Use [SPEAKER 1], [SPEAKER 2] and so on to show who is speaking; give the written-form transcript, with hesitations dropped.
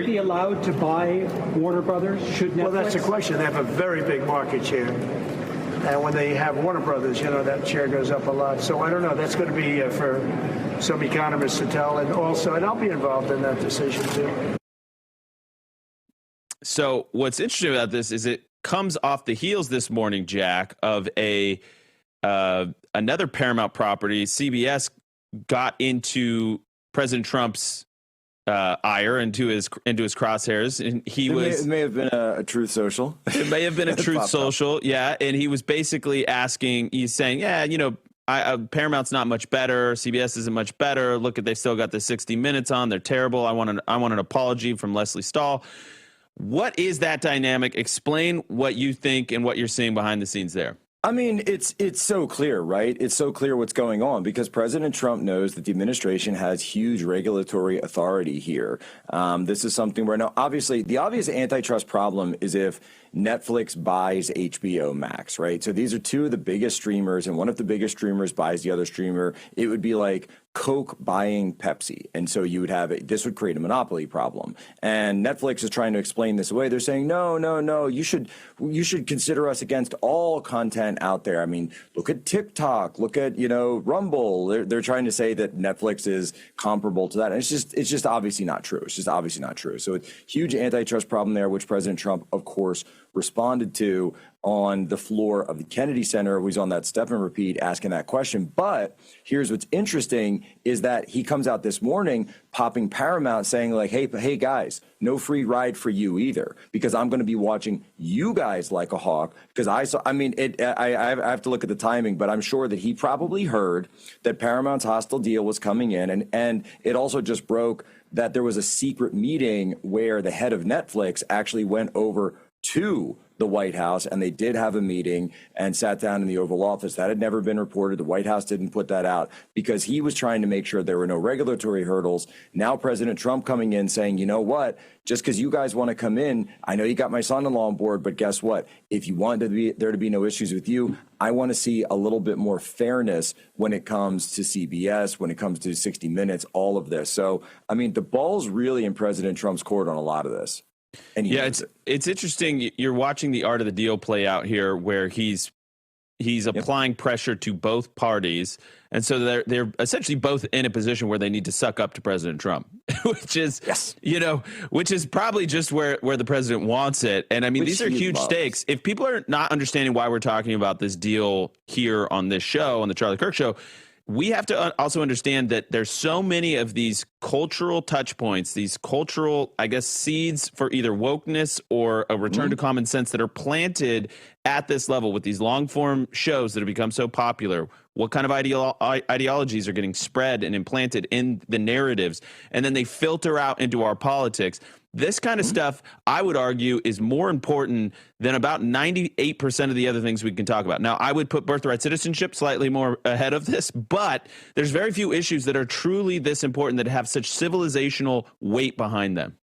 [SPEAKER 1] it be allowed to buy Warner Brothers? Should Netflix?
[SPEAKER 2] Well, that's the question. They have a very big market share. And when they have Warner Brothers, that share goes up a lot. So I don't know. That's going to be for some economists to tell. And I'll be involved in that decision, too.
[SPEAKER 3] So what's interesting about this is it comes off the heels this morning, Jack, of another Paramount property. CBS got into President Trump's ire, into his crosshairs, and it
[SPEAKER 4] may have been a Truth Social.
[SPEAKER 3] It may have been a Truth Social, yeah. And he was basically he's saying, Paramount's not much better. CBS isn't much better. Look, they still got the 60 Minutes on. They're terrible. I want an apology from Leslie Stahl. What is that dynamic? Explain what you think and what you're seeing behind the scenes there.
[SPEAKER 4] I mean, it's so clear, right? It's so clear what's going on because President Trump knows that the administration has huge regulatory authority here. This is something where now, obviously, the obvious antitrust problem is if Netflix buys HBO Max, right? So these are two of the biggest streamers, and one of the biggest streamers buys the other streamer. It would be like Coke buying Pepsi. And so this would create a monopoly problem. And Netflix is trying to explain this away. They're saying, no, you should consider us against all content out there. I mean, look at TikTok, look at, Rumble. They're trying to say that Netflix is comparable to that. And it's just obviously not true. It's just obviously not true. So it's huge antitrust problem there, which President Trump, of course, responded to on the floor of the Kennedy Center. He's on that step and repeat asking that question. But here's what's interesting is that he comes out this morning popping Paramount saying like, hey guys, no free ride for you either, because I'm going to be watching you guys like a hawk. Because I have to look at the timing, but I'm sure that he probably heard that Paramount's hostile deal was coming in. And it also just broke that there was a secret meeting where the head of Netflix actually went over to the White House, and they did have a meeting and sat down in the Oval Office. That had never been reported. The White House didn't put that out because he was trying to make sure there were no regulatory hurdles. Now President Trump coming in saying, you know what, just because you guys want to come in, I know you got my son-in-law on board, but guess what? If you want there to be no issues with you, I want to see a little bit more fairness when it comes to CBS, when it comes to 60 Minutes, all of this. So, I mean, the ball's really in President Trump's court on a lot of this.
[SPEAKER 3] It's interesting. You're watching the art of the deal play out here, where he's applying pressure to both parties, and so they're essentially both in a position where they need to suck up to President Trump, which is which is probably just where the president wants it. And I mean, these are huge stakes. If people are not understanding why we're talking about this deal here on this show, on the Charlie Kirk Show, we have to also understand that there's so many of these cultural touch points, these cultural, seeds for either wokeness or a return to common sense that are planted at this level with these long form shows that have become so popular. What kind of ideologies are getting spread and implanted in the narratives, and then they filter out into our politics. This kind of stuff, I would argue, is more important than about 98% of the other things we can talk about. Now, I would put birthright citizenship slightly more ahead of this, but there's very few issues that are truly this important that have such civilizational weight behind them.